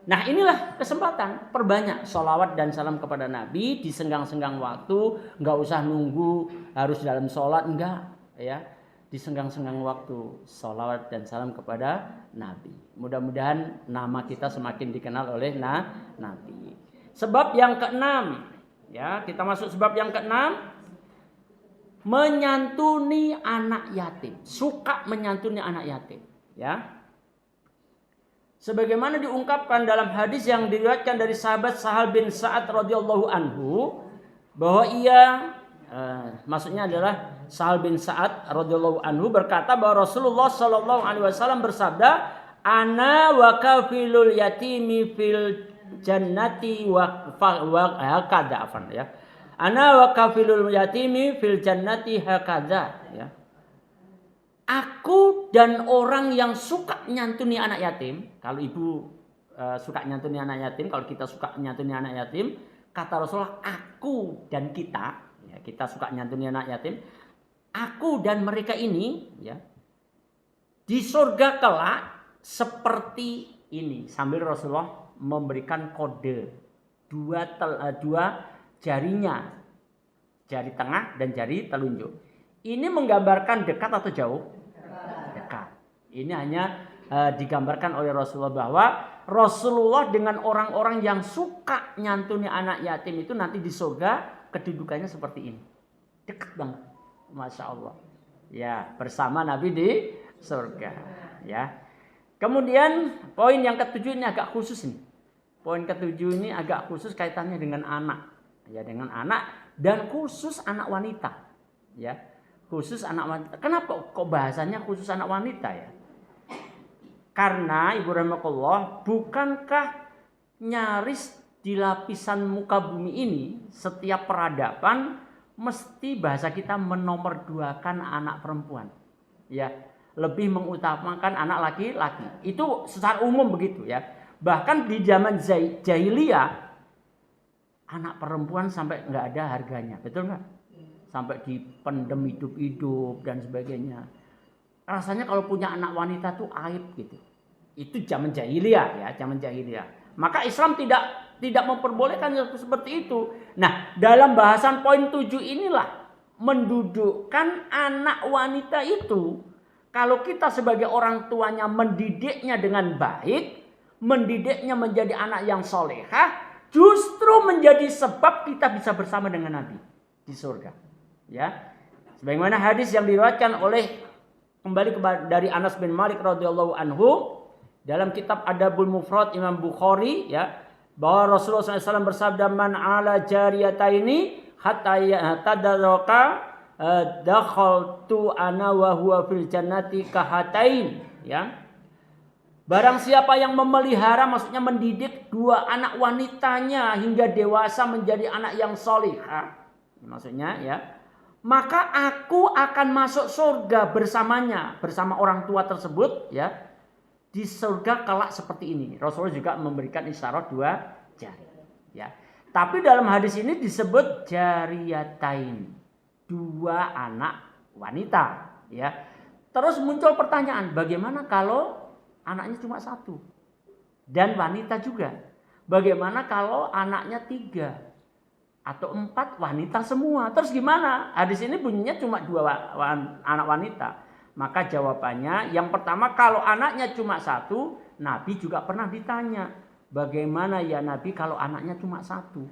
Nah, inilah kesempatan, perbanyak sholawat dan salam kepada Nabi di senggang-senggang waktu, nggak usah nunggu harus dalam sholat, enggak, ya, di senggang-senggang waktu sholawat dan salam kepada Nabi. Mudah-mudahan nama kita semakin dikenal oleh Nabi. Sebab yang keenam, ya, kita masuk sebab yang keenam, menyantuni anak yatim, suka menyantuni anak yatim, ya. Sebagaimana diungkapkan dalam hadis yang diriwayatkan dari sahabat Sahal bin Sa'ad radhiyallahu anhu, bahwa maksudnya adalah Sahal bin Sa'ad radhiyallahu anhu berkata bahwa Rasulullah sallallahu alaihi wasallam bersabda, "Ana wa kafilul yatimi fil jannati wa hakadha," ya. "Ana wa kafilul yatimi fil jannati hakadha," ya. Aku dan orang yang suka nyantuni anak yatim, kalau ibu suka nyantuni anak yatim, kalau kita suka nyantuni anak yatim, kata Rasulullah, aku dan kita, ya, kita suka nyantuni anak yatim, aku dan mereka ini, ya, di surga kelak seperti ini. Sambil Rasulullah memberikan kode dua jarinya, jari tengah dan jari telunjuk. Ini menggambarkan dekat atau jauh? Dekat. Ini hanya digambarkan oleh Rasulullah bahwa Rasulullah dengan orang-orang yang suka nyantuni anak yatim itu nanti di surga kedudukannya seperti ini. Dekat banget. Masya Allah. Ya, bersama Nabi di surga. Ya. Kemudian poin yang ketujuh ini agak khusus nih. Poin ketujuh ini agak khusus kaitannya dengan anak. Ya, dengan anak dan khusus anak wanita. Ya. Khusus anak wanita. Kenapa kok bahasanya khusus anak wanita ya? Karena Ibu rahimakumullah, bukankah nyaris di lapisan muka bumi ini setiap peradaban mesti bahasa kita menomorduakan anak perempuan. Ya, lebih mengutamakan anak laki-laki. Itu secara umum begitu ya. Bahkan di zaman jahiliyah anak perempuan sampai nggak ada harganya, betul nggak? Sampai dipendem hidup-hidup dan sebagainya. Rasanya kalau punya anak wanita tuh aib gitu. Itu zaman jahiliyah ya, zaman jahiliyah. Maka Islam tidak memperbolehkan seperti itu. Nah, dalam bahasan poin 7 inilah mendudukkan anak wanita itu. Kalau kita sebagai orang tuanya mendidiknya dengan baik, mendidiknya menjadi anak yang solehah, justru menjadi sebab kita bisa bersama dengan Nabi di surga. Ya, sebagaimana hadis yang diriwayatkan oleh dari Anas bin Malik radhiyallahu anhu dalam kitab Adabul Mufrad Imam Bukhari, ya, bahwa Rasulullah SAW bersabda, man ala jariyataini hatta tadaraka dakhaltu ana wa huwa fil jannati kahatain, ya. Barang siapa yang memelihara, maksudnya mendidik dua anak wanitanya hingga dewasa menjadi anak yang solihah, maksudnya ya, maka aku akan masuk surga bersamanya, bersama orang tua tersebut, ya, di surga kelak seperti ini. Rasulullah juga memberikan isyarat dua jari, ya. Tapi dalam hadis ini disebut jariyatain, dua anak wanita, ya. Terus muncul pertanyaan, bagaimana kalau anaknya cuma satu dan wanita juga? Bagaimana kalau anaknya 3 atau 4 wanita semua? Terus gimana? Hadis ini bunyinya cuma 2 anak wanita. Maka jawabannya yang pertama, kalau anaknya cuma 1, Nabi juga pernah ditanya, bagaimana ya Nabi kalau anaknya cuma 1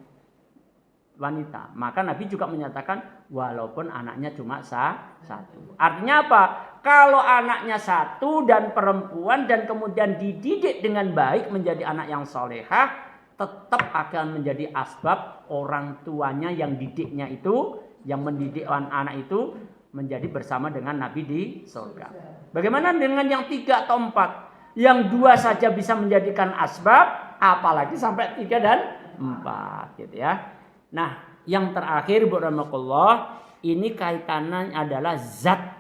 wanita? Maka Nabi juga menyatakan walaupun anaknya cuma 1. Artinya apa? Kalau anaknya 1 dan perempuan dan kemudian dididik dengan baik menjadi anak yang solehah, tetap akan menjadi asbab orang tuanya yang didiknya itu, yang mendidik anak itu menjadi bersama dengan Nabi di surga. Bagaimana dengan yang 3 atau 4? Yang 2 saja bisa menjadikan asbab, apalagi sampai 3 dan 4 gitu ya. Nah, yang terakhir Barakallah, ini kaitannya adalah zat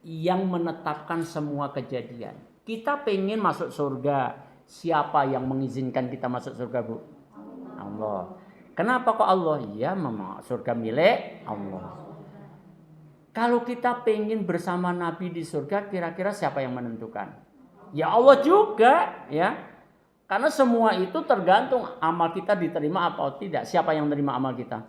yang menetapkan semua kejadian. Kita pengen masuk surga. Siapa yang mengizinkan kita masuk surga, Bu? Allah. Kenapa kok Allah? Ya, memang surga milik Allah. Kalau kita pengen bersama Nabi di surga, kira-kira siapa yang menentukan? Ya Allah juga, ya. Karena semua itu tergantung amal kita diterima atau tidak. Siapa yang menerima amal kita?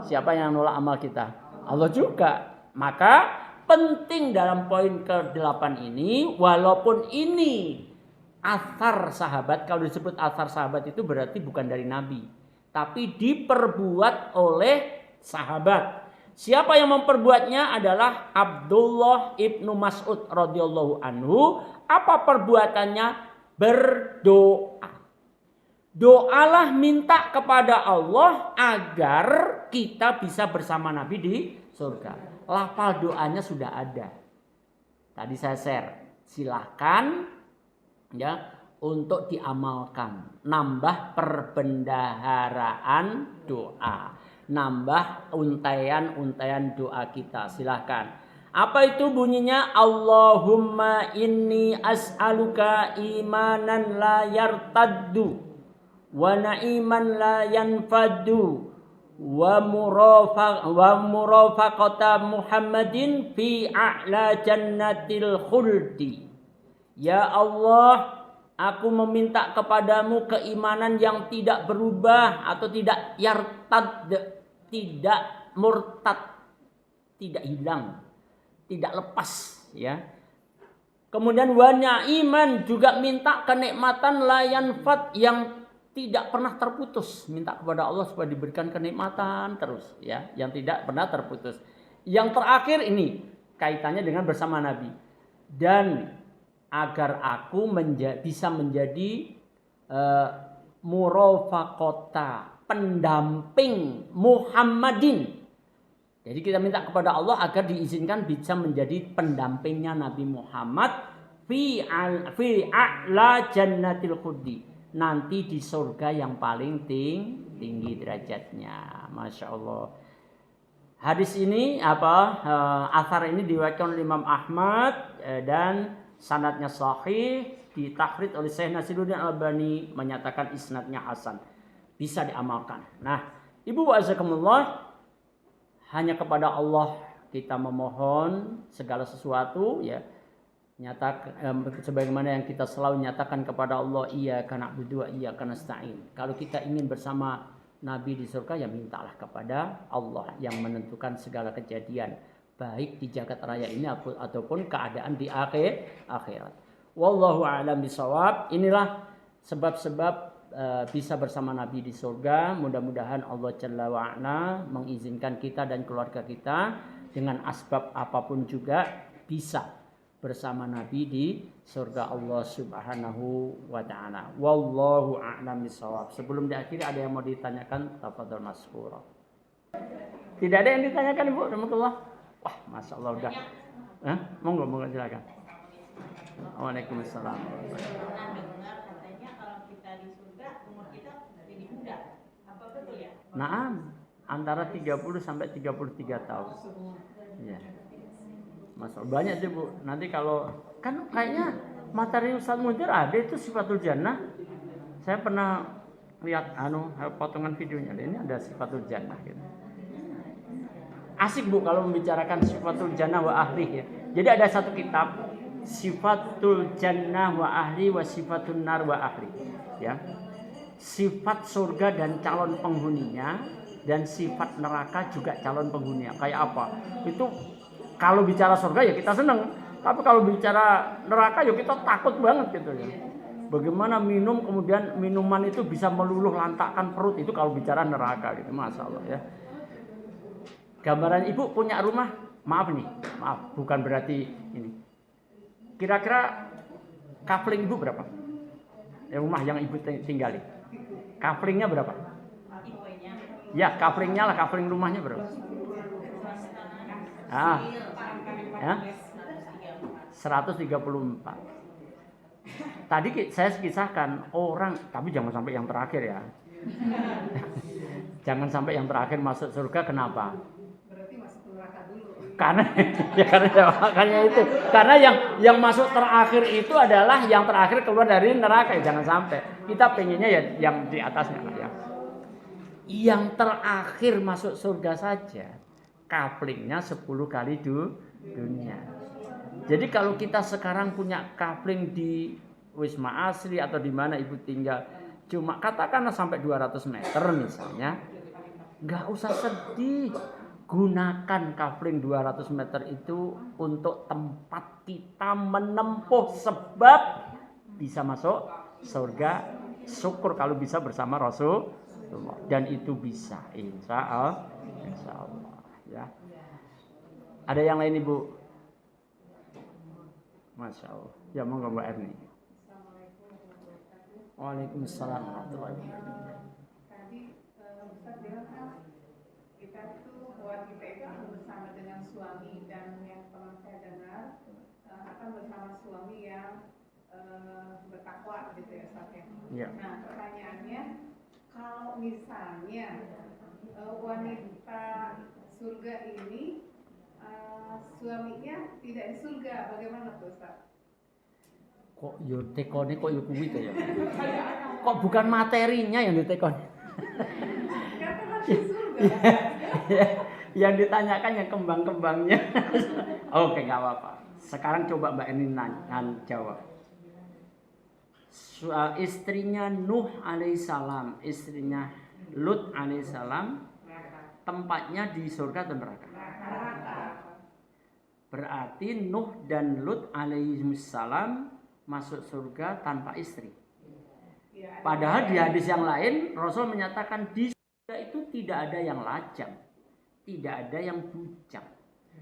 Siapa yang nolak amal kita? Allah juga. Maka penting dalam poin ke-8 ini, walaupun ini athar sahabat, kalau disebut athar sahabat itu berarti bukan dari Nabi, tapi diperbuat oleh sahabat. Siapa yang memperbuatnya adalah Abdullah ibnu Mas'ud radhiyallahu anhu. Apa perbuatannya? Berdoa. Doalah, minta kepada Allah agar kita bisa bersama Nabi di surga. Lafal doanya sudah ada. Tadi saya share. Silahkan ya untuk diamalkan. Nambah perbendaharaan doa. Nambah untaian-untaian doa kita. Silahkan. Apa itu bunyinya? Allahumma inni as'aluka imanan la yartaddu wa na'iman la yanfaddu wa murafaqata Muhammadin fi a'la jannatil khuldi. Ya Allah, aku meminta kepadamu keimanan yang tidak berubah atau tidak yartad, tidak murtad, tidak hilang, tidak lepas, ya. Kemudian wanya iman, juga minta kenikmatan layan fat yang tidak pernah terputus. Minta kepada Allah supaya diberikan kenikmatan terus, ya, yang tidak pernah terputus. Yang terakhir ini kaitannya dengan bersama Nabi. Dan agar aku bisa menjadi murafaqata, pendamping Muhammadin. Jadi kita minta kepada Allah agar diizinkan bisa menjadi pendampingnya Nabi Muhammad fi a'la jannatil khuldi, nanti di surga yang paling tinggi derajatnya. Masya Allah. Hadis ini asar ini diriwayatkan oleh Imam Ahmad dan sanadnya sahih, ditakhrij oleh Syekh Nasiruddin Albani, menyatakan isnadnya hasan, bisa diamalkan. Nah, Ibu wa azakumullah, hanya kepada Allah kita memohon segala sesuatu, ya. Sebagaimana yang kita selalu nyatakan kepada Allah, iyyaka na'budu wa iyyaka nasta'in. Kalau kita ingin bersama Nabi di surga, ya mintalah kepada Allah yang menentukan segala kejadian, baik di jagat raya ini ataupun keadaan di akhirat. Wallahu a'lam bishawab. Inilah sebab-sebab bisa bersama Nabi di surga. Mudah-mudahan Allah Jalla wa'ala mengizinkan kita dan keluarga kita dengan asbab apapun juga bisa bersama Nabi di surga Allah Subhanahu wa ta'ala. Wallahu a'lam bishawab. Sebelum diakhiri, ada yang mau ditanyakan? Tafadhol maskura. Tidak ada yang ditanyakan, Ibu? Rahmatullah. Wah, Masya Allah udah. Monggo silakan. Waalaikumsalam. Naam, antara 30 sampai 33 tahun. Ya. Masya banyak sih, Bu. Nanti kalau kan kayaknya materi Ustaz Mudir ada itu Sifatul Jannah. Saya pernah lihat potongan videonya. Ini ada Sifatul Jannah gitu. Asik, Bu, kalau membicarakan Sifatul Jannah wa ahli, ya. Jadi ada satu kitab Sifatul Jannah wa ahli wa Sifatun Nar wa ahli, ya. Sifat surga dan calon penghuninya, dan sifat neraka juga calon penghuninya. Kayak apa? Itu kalau bicara surga ya kita seneng, tapi kalau bicara neraka ya kita takut banget gitu ya. Bagaimana minum kemudian minuman itu bisa meluluh lantakkan perut, itu kalau bicara neraka gitu, Masya Allah, ya. Gambaran Ibu punya rumah, maaf bukan berarti ini. Kira-kira kafling Ibu berapa? Rumah yang Ibu tinggali. Kaflingnya berapa? Ya, kaflingnya lah, kafling rumahnya berapa? Ya. 134. Tadi saya kisahkan orang, tapi jangan sampai yang terakhir ya. Jangan sampai yang terakhir masuk surga. Kenapa? Berarti masuk neraka dulu. Makanya itu. Karena yang masuk terakhir itu adalah yang terakhir keluar dari neraka. Ya, jangan sampai. Kita pengennya ya yang di atasnya, ya. Yang terakhir masuk surga saja kaflingnya 10 kali dunia. Jadi kalau kita sekarang punya kafling di Wisma Asri atau di mana Ibu tinggal, cuma katakanlah sampai 200 meter misalnya, nggak usah sedih. Gunakan kafling 200 meter itu untuk tempat kita menempuh, sebab bisa masuk surga. Syukur kalau bisa bersama Rasulullah, dan itu bisa, insya Allah, ya. Ada yang lain, Ibu? Masya Allah. Ya, monggo Mbak Erni. Waalaikumsalam warahmatullahi wabarakatuh. Tadi Ustaz bilang kan kita itu keluarga itu akan bersama dengan suami, dan yang pernah saya dengar akan bersama suami yang bertakwa gitu ya, Ustaz ya. Ya. Nah, pertanyaannya, kalau misalnya wanita surga ini suaminya tidak di surga, bagaimana tuh Ustaz? Kok yo tekone kok yo kuwi to ya. Kok bukan materinya yang ditekon. Kan di surga. Yang ditanyakan yang kembang-kembangnya. Oke, nggak apa-apa. Sekarang coba Mbak Eni jawab. Istrinya Nuh alaihissalam, istrinya Lut alaihissalam, tempatnya di surga atau neraka? Berarti Nuh dan Lut alaihissalam masuk surga tanpa istri. Padahal di hadis yang lain Rasul menyatakan di surga itu tidak ada yang lajang, tidak ada yang bujang,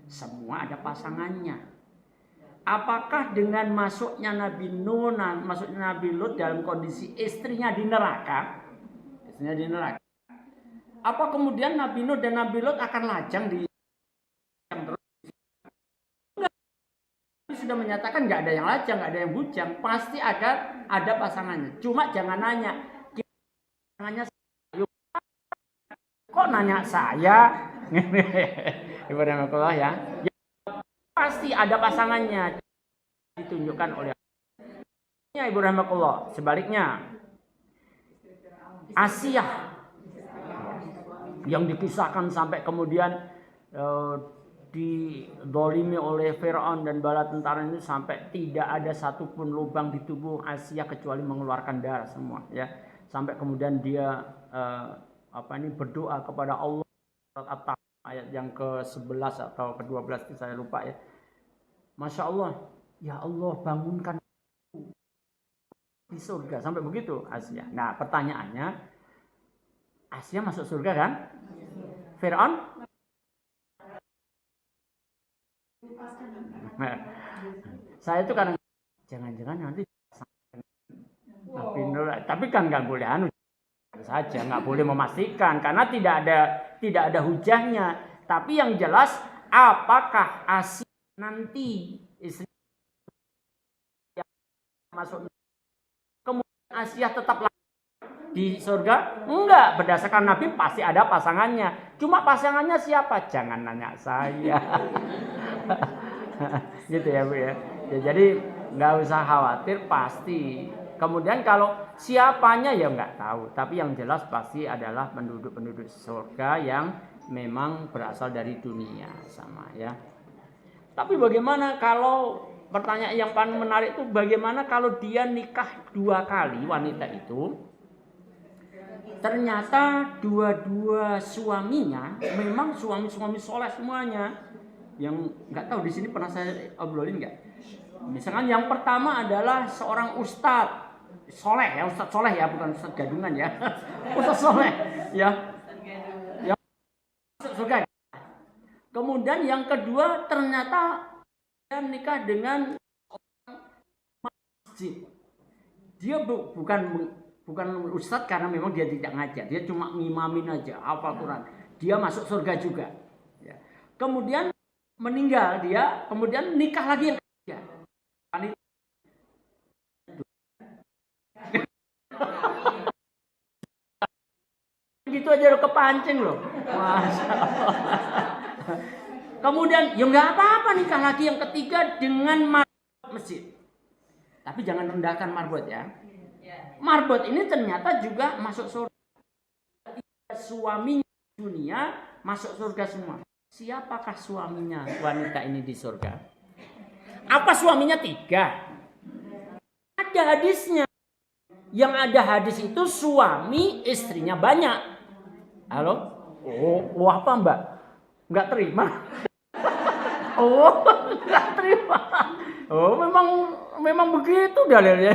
semua ada pasangannya. Apakah dengan masuknya Nabi Nuh, masuknya Nabi Lut dalam kondisi istrinya di neraka, apa kemudian Nabi Nuh dan Nabi Lut akan lajang di yang terus? Sudah menyatakan nggak ada yang lajang, nggak ada yang bujang, pasti ada pasangannya. Cuma jangan nanya, pasangannya kok nanya saya? Ibu rahmatullah ya. Pasti ada pasangannya ditunjukkan oleh Ibu rahmatullah. Sebaliknya Asia yang dikisahkan sampai kemudian didolimi oleh Fir'aun dan bala tentara ini sampai tidak ada satupun lubang di tubuh Asia kecuali mengeluarkan darah semua ya. Sampai kemudian dia berdoa kepada Allah, ayat yang ke-11 atau ke-12 saya lupa ya. Masya Allah, ya Allah bangunkan di surga, sampai begitu Asia. Nah pertanyaannya, Asia masuk surga kan? Fir'aun? Nah, saya itu kadang jangan-jangan nanti tapi kan nggak boleh saja, nggak boleh memastikan karena tidak ada hujahnya. Tapi yang jelas, apakah Asia nanti istri yang masuk kemudian Asia tetap di surga? Enggak, berdasarkan Nabi pasti ada pasangannya. Cuma pasangannya siapa? Jangan nanya saya. Gitu ya Bu ya. Jadi nggak usah khawatir, pasti. Kemudian kalau siapanya ya nggak tahu, tapi yang jelas pasti adalah penduduk-penduduk surga yang memang berasal dari dunia sama ya. Tapi bagaimana kalau pertanyaan yang paling menarik itu bagaimana kalau dia nikah 2 kali wanita itu? Ternyata dua-dua suaminya memang suami-suami soleh semuanya. Yang nggak tahu di sini pernah saya obrolin nggak? Misalkan yang pertama adalah seorang ustadz soleh ya, ustadz soleh ya, bukan ustadz gadungan ya, ustadz soleh ya, yang surga. Kemudian yang kedua ternyata dia menikah dengan masjid. Dia bukan ustadz karena memang dia tidak ngajar, dia cuma ngimamin aja, hafal Quran. Dia masuk surga juga. Ya. Kemudian meninggal dia, kemudian nikah lagi yang ketiga. Gitu aja udah kepancing loh. Masya Allah. Kemudian ya nggak apa-apa nikah lagi yang ketiga dengan marbot masjid. Tapi jangan rendahkan marbot ya. Marbot ini ternyata juga masuk surga. Suaminya dunia masuk surga semua. Siapakah suaminya wanita ini di surga? Apa suaminya 3? Ada hadisnya. Yang ada hadis itu suami istrinya banyak. Halo? Oh apa Mbak? Nggak terima? Oh nggak terima. Oh memang begitu dalilnya.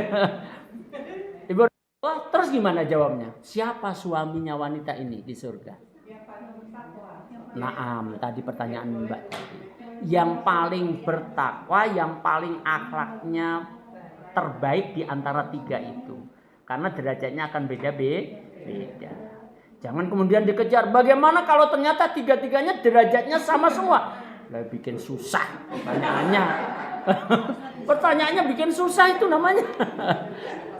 Ibu, terus gimana jawabnya? Siapa suaminya wanita ini di surga? Naam, tadi pertanyaan Mbak tadi. Yang paling bertakwa, yang paling akhlaknya terbaik di antara 3 itu. Karena derajatnya akan beda. Jangan kemudian dikejar. Bagaimana kalau ternyata 3-3-nya derajatnya sama semua? Lah bikin susah pertanyaannya. Pertanyaannya bikin susah itu namanya.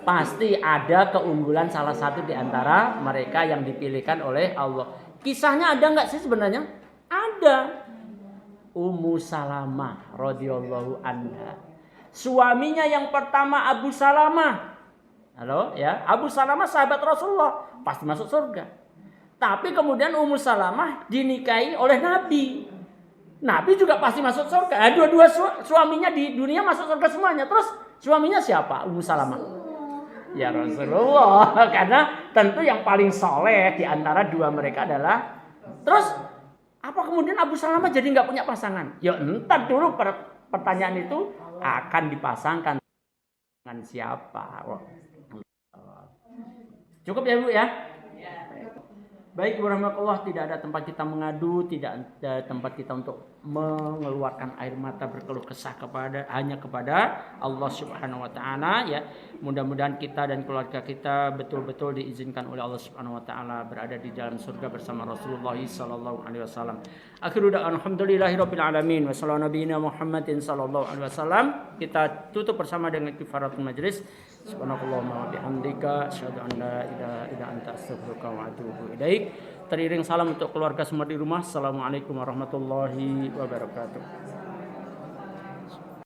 Pasti ada keunggulan salah satu di antara mereka yang dipilihkan oleh Allah. Kisahnya ada nggak sih sebenarnya? Ada. Ummu Salamah radhiyallahu anha. Suaminya yang pertama Abu Salamah. Halo ya, Abu Salamah sahabat Rasulullah, pasti masuk surga. Tapi kemudian Ummu Salamah dinikahi oleh Nabi. Nabi juga pasti masuk surga. Dua-dua suaminya di dunia masuk surga semuanya. Terus suaminya siapa? Ummu Salamah. Ya Rasulullah. Karena tentu yang paling soleh di antara dua mereka adalah. Terus apa kemudian Abu Salamah jadi nggak punya pasangan? Ya entar dulu pertanyaan itu akan dipasangkan dengan siapa? Cukup ya Bu ya? Baik, warahmatullah, tidak ada tempat kita mengadu, tidak ada tempat kita untuk mengeluarkan air mata berkeluh kesah hanya kepada Allah Subhanahu wa taala ya. Mudah-mudahan kita dan keluarga kita betul-betul diizinkan oleh Allah Subhanahu wa taala berada di dalam surga bersama Rasulullah sallallahu alaihi wasallam. Akhiru da'wan alhamdulillahirabbil alamin wa sallallahu nabiyina Muhammadin sallallahu alaihi wasallam. Kita tutup bersama dengan kifaratul majlis. Subhanakallahumma wa bihamdika asyhadu an la ilaha illa anta astaghfiruka wa atubu ilaik. Teriring salam untuk keluarga semua di rumah. Assalamualaikum warahmatullahi wabarakatuh.